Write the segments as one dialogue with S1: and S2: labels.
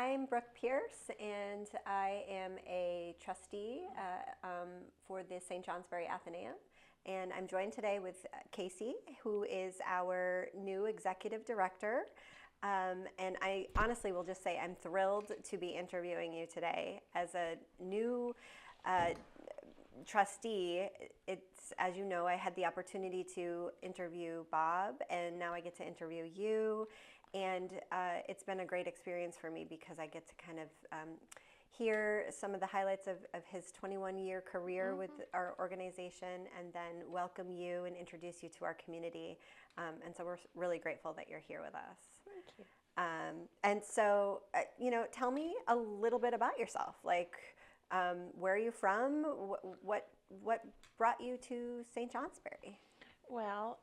S1: I'm Brooke Pierce, and I am a trustee for the St. Johnsbury Athenaeum. And I'm joined today with Kacy, who is our new executive director. And I honestly will just say I'm thrilled to be interviewing you today. As a new trustee, it's, as you know, I had the opportunity to interview Bob, and now I get to interview you. And it's been a great experience for me because I get to kind of hear some of the highlights of his 21-year career with our organization, and then welcome you and introduce you to our community. And so we're really grateful that you're here with us.
S2: Thank you.
S1: And so, tell me a little bit about yourself. Like, where are you from? What brought you to St. Johnsbury?
S2: Well,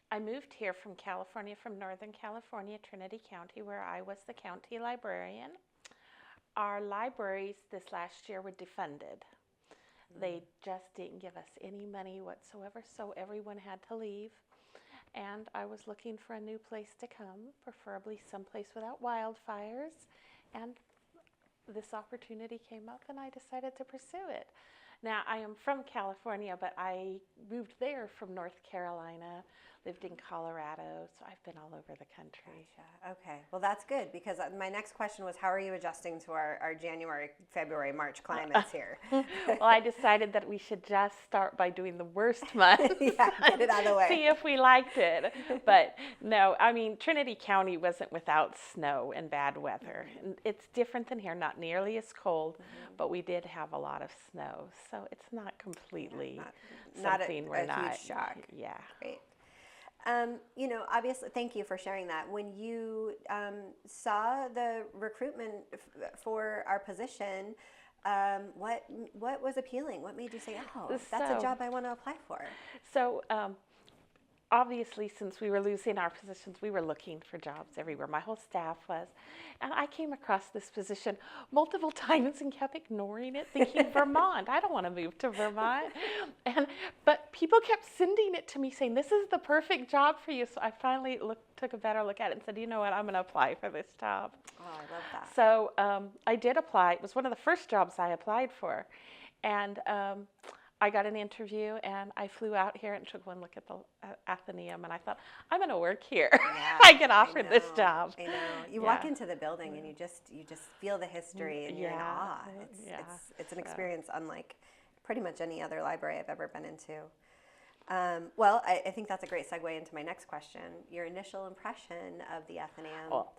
S2: I moved here from California, from Northern California, Trinity County, where I was the county librarian. Our libraries this last year were defunded. They just didn't give us any money whatsoever, so everyone had to leave. And I was looking for a new place to come, preferably someplace without wildfires. And this opportunity came up, and I decided to pursue it. Now, I am from California, but I moved there from North Carolina, lived in Colorado, so I've been all over the country.
S1: Gotcha. Okay. Well, that's good, because my next question was, how are you adjusting to our January, February, March climates here?
S2: Well, I decided that we should just start by doing the worst months.
S1: Yeah, get it out of the way.
S2: See if we liked it. But no, I mean, Trinity County wasn't without snow and bad weather. It's different than here, not nearly as cold, but we did have a lot of snow. So it's not completely something
S1: not
S2: we're
S1: a
S2: not.
S1: huge shock.
S2: Yeah.
S1: Great. Obviously, thank you for sharing that. When you saw the recruitment for our position, what was appealing? What made you say, "Oh, that's a job I want to apply for"?
S2: So, obviously, since we were losing our positions, we were looking for jobs everywhere. My whole staff was. And I came across this position multiple times and kept ignoring it, thinking, Vermont, I don't want to move to Vermont. But people kept sending it to me saying, this is the perfect job for you. So I finally took a better look at it and said, you know what, I'm going to apply for this job.
S1: Oh, I love that.
S2: So I did apply. It was one of the first jobs I applied for. And I got an interview, and I flew out here and took one look at the Athenaeum, and I thought, I'm going to work here.
S1: Yeah,
S2: I get offered this job.
S1: I know. You walk into the building, and you just feel the history, and you're in awe. It's an experience unlike pretty much any other library I've ever been into. Well, I think that's a great segue into my next question. Your initial impression of the Athenaeum.
S2: Well,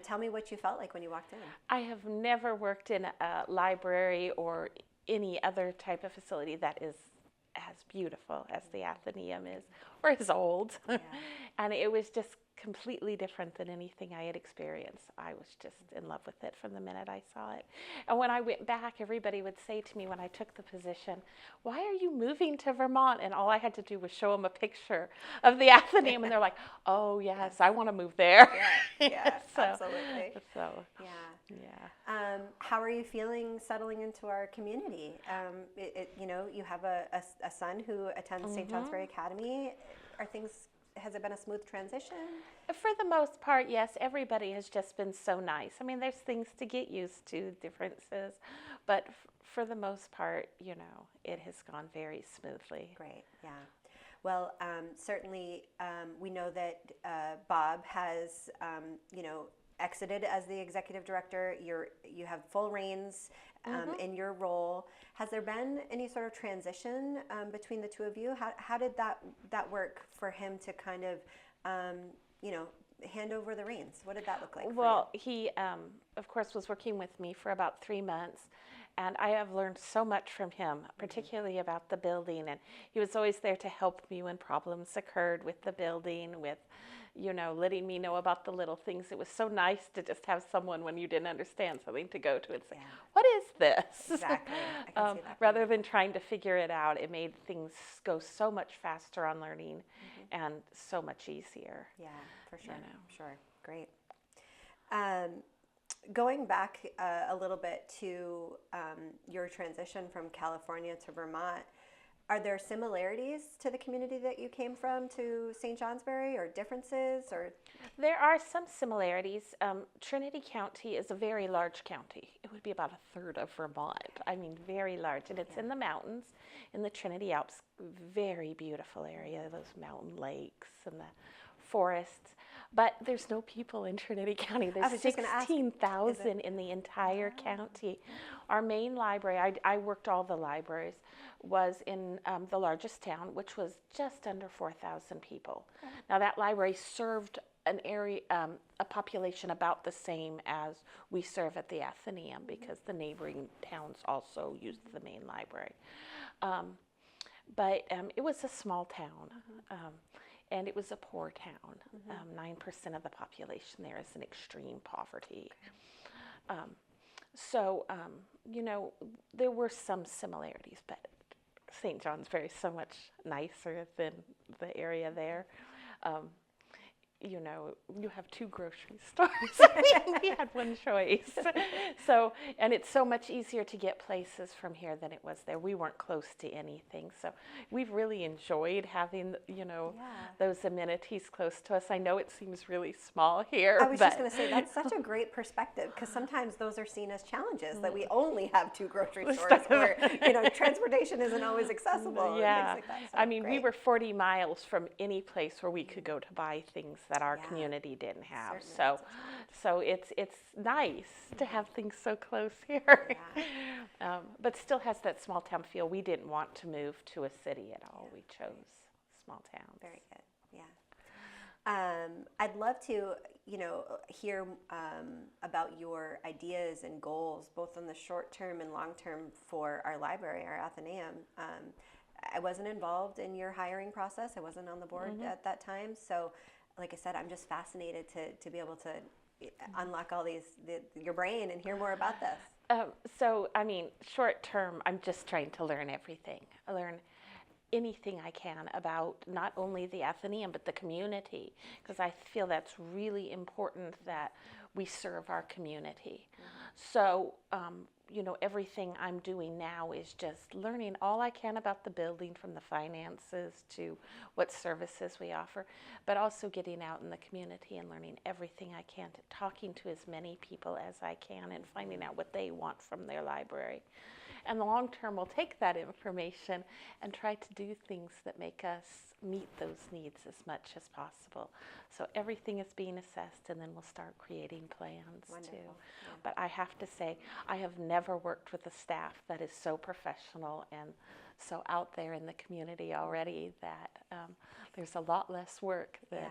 S1: tell me what you felt like when you walked in.
S2: I have never worked in a library or any other type of facility that is as beautiful as the Athenaeum is, or as old. Yeah. And it was just completely different than anything I had experienced. I was just in love with it from the minute I saw it. And when I went back, everybody would say to me when I took the position, why are you moving to Vermont? And all I had to do was show them a picture of the Athenaeum, and they're like, oh, yes, I want to move there.
S1: Yeah, absolutely.
S2: So,
S1: yeah. How are you feeling settling into our community? You have a son who attends St. Johnsbury Academy. Has it been a smooth transition?
S2: For the most part, yes. Everybody has just been so nice. I mean, there's things to get used to, differences, but for the most part, it has gone very smoothly.
S1: Great, yeah. Well, certainly we know that Bob has, exited as the executive director. You have full reins in your role. Has there been any sort of transition between the two of you? How did that work for him to kind of, hand over the reins? What did that look like?
S2: Well, he, of course, was working with me for about 3 months. And I have learned so much from him, particularly about the building. And he was always there to help me when problems occurred with the building, with, letting me know about the little things. It was so nice to just have someone when you didn't understand something to go to and say, what is this?
S1: Exactly. I can see that.
S2: Rather than trying to figure it out, it made things go so much faster on learning and so much easier.
S1: Yeah, for sure. Sure. Great. Going back a little bit to your transition from California to Vermont, Are there similarities to the community that you came from to St. Johnsbury, or differences, or?
S2: There are some similarities. Trinity County is a very large county. It would be about a third of Vermont. I mean, very large. And it's in the mountains, in the Trinity Alps. Very beautiful area, those mountain lakes and the forests. But there's no people in Trinity County. There's 16,000 in the entire county. Our main library, I worked all the libraries, was in the largest town, which was just under 4,000 people. Okay. Now that library served an area, a population about the same as we serve at the Athenaeum, because the neighboring towns also used the main library. But it was a small town, and it was a poor town. 9% of the population there is in extreme poverty. So, you know, there were some similarities, but St. Johnsbury is so much nicer than the area there. You know, you have 2 grocery stores. We had one choice. So, and it's so much easier to get places from here than it was there. We weren't close to anything. So we've really enjoyed having, you know, those amenities close to us. I know it seems really small here.
S1: I was just going to say, that's such a great perspective, because sometimes those are seen as challenges, that we only have 2 grocery stores, or, you know, transportation isn't always accessible.
S2: Yeah.
S1: And things like that. So
S2: I mean, we were 40 miles from any place where we could go to buy things that our community didn't have.
S1: Certainly.
S2: So it's nice to have things so close here. But still has that small town feel. We didn't want to move to a city at all. We chose small towns.
S1: Very good. Yeah. I'd love to, you know, hear about your ideas and goals, both on the short term and long term, for our library, our Athenaeum. I wasn't involved in your hiring process. I wasn't on the board at that time. So, like I said, I'm just fascinated to be able to unlock all your brain and hear more about this.
S2: So, I mean, short term, I'm just trying to learn everything. I learn anything I can about not only the Athenaeum, but the community, because I feel that's really important that we serve our community. So, you know, everything I'm doing now is just learning all I can about the building, from the finances to what services we offer, but also getting out in the community and learning everything I can, talking to as many people as I can, and finding out what they want from their library. And the long term, we'll take that information and try to do things that make us meet those needs as much as possible. So everything is being assessed, and then we'll start creating plans.
S1: Wonderful.
S2: Too. Yeah. But I have to say, I have never worked with a staff that is so professional and so out there in the community already, that there's a lot less work than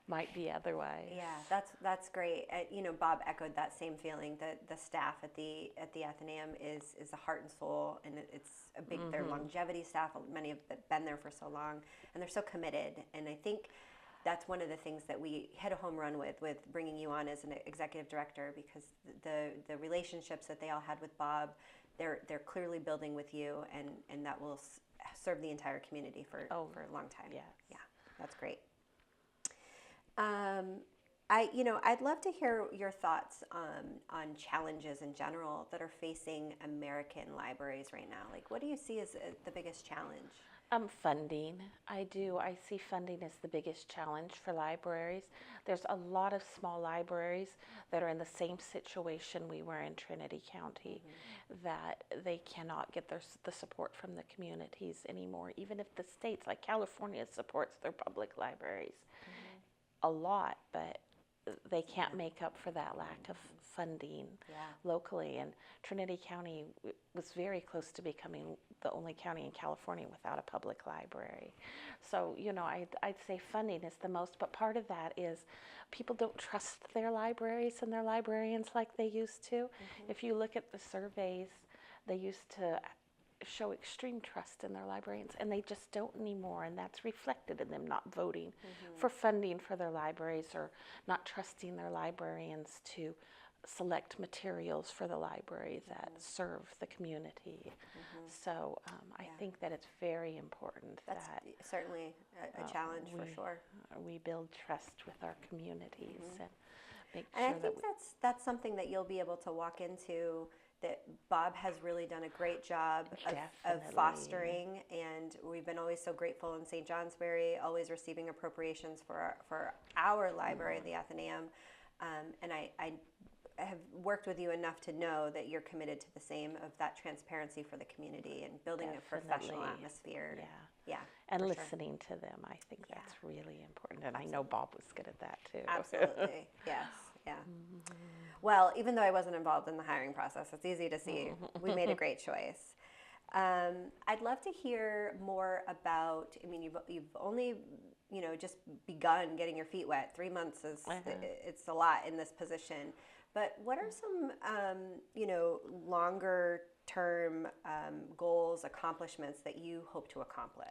S2: might be otherwise.
S1: Yeah, that's great. You know, Bob echoed that same feeling, that the staff at the Athenaeum is the heart and soul, and it's a big, their longevity staff. Many have been there for so long, and they're so committed. And I think that's one of the things that we hit a home run with bringing you on as an executive director, because the relationships that they all had with Bob, they're clearly building with you, and that will serve the entire community for a long time.
S2: Yes.
S1: Yeah, that's great. I'd love to hear your thoughts on challenges in general that are facing American libraries right now. Like, what do you see as the biggest challenge?
S2: Funding. I see funding as the biggest challenge for libraries. There's a lot of small libraries that are in the same situation we were in Trinity County, that they cannot get the support from the communities anymore, even if the states, like California, supports their public libraries a lot, but they can't make up for that lack of funding locally. And Trinity County was very close to becoming the only county in California without a public library. So, you know, I'd say funding is the most, but part of that is people don't trust their libraries and their librarians like they used to. If you look at the surveys, they used to show extreme trust in their librarians, and they just don't anymore, and that's reflected in them not voting for funding for their libraries, or not trusting their librarians to select materials for the library that serve the community. So I think that it's very important
S1: that's
S2: that
S1: certainly a challenge for sure.
S2: We build trust with our communities and make
S1: and
S2: sure
S1: I think that's something that you'll be able to walk into that Bob has really done a great job of
S2: Definitely.
S1: fostering, and we've been always so grateful in St. Johnsbury, always receiving appropriations for our library, the Athenaeum, and I have worked with you enough to know that you're committed to the same, of that transparency for the community and building a professional
S2: Definitely.
S1: atmosphere.
S2: Yeah. And listening to them, I think that's really important. And I know Bob was good at that too.
S1: Absolutely. Yes. Yeah. Well, even though I wasn't involved in the hiring process, it's easy to see we made a great choice. I'd love to hear more about, I mean, you've only, just begun getting your feet wet. 3 months is, it's a lot in this position. But what are some, longer term goals, accomplishments that you hope to accomplish?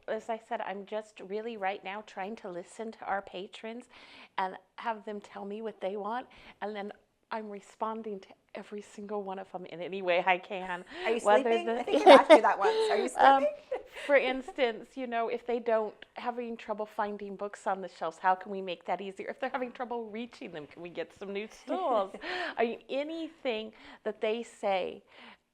S2: As I said, I'm just really right now trying to listen to our patrons and have them tell me what they want. And then I'm responding to every single one of them in any way I can.
S1: Are you sleeping? I think I asked you that once. Are you sleeping?
S2: For instance, if they don't having trouble finding books on the shelves, how can we make that easier? If they're having trouble reaching them, can we get some new stools? I mean, anything that they say,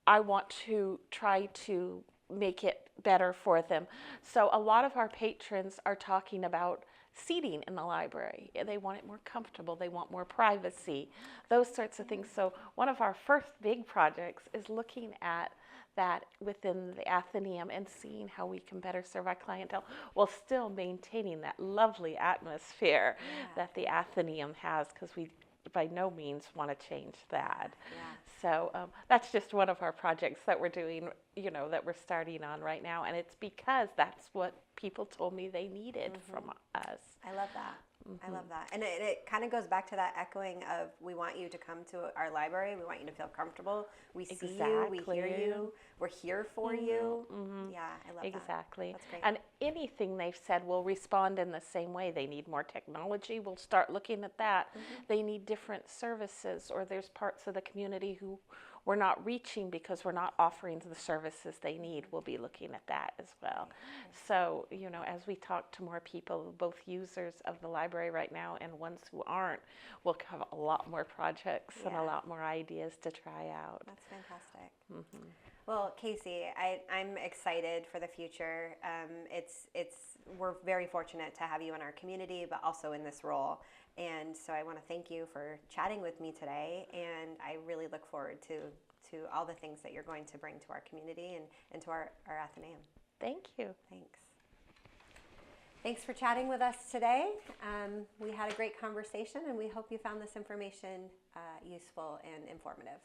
S2: I want to try to make it better for them. So a lot of our patrons are talking about seating in the library. They want it more comfortable. They want more privacy, those sorts of things. So one of our first big projects is looking at that within the Athenaeum and seeing how we can better serve our clientele while still maintaining that lovely atmosphere that the Athenaeum has, because we by no means want to change that. So that's just one of our projects that we're doing, that we're starting on right now. And it's because that's what people told me they needed from us.
S1: I love that. I love that. And it kind of goes back to that echoing of, we want you to come to our library. We want you to feel comfortable. We see you. We hear you. We're here for you. Yeah, I love that.
S2: Exactly.
S1: That's great.
S2: And anything they've said, we'll respond in the same way. They need more technology. We'll start looking at that. They need different services, or there's parts of the community who we're not reaching because we're not offering the services they need. We'll be looking at that as well. So, as we talk to more people, both users of the library right now and ones who aren't, we'll have a lot more projects and a lot more ideas to try out.
S1: That's fantastic. Well, Kacy, I'm excited for the future. We're very fortunate to have you in our community, but also in this role. And so I want to thank you for chatting with me today, and I really look forward to all the things that you're going to bring to our community and to our Athenaeum.
S2: Thank you.
S1: Thanks. Thanks for chatting with us today. We had a great conversation, and we hope you found this information useful and informative.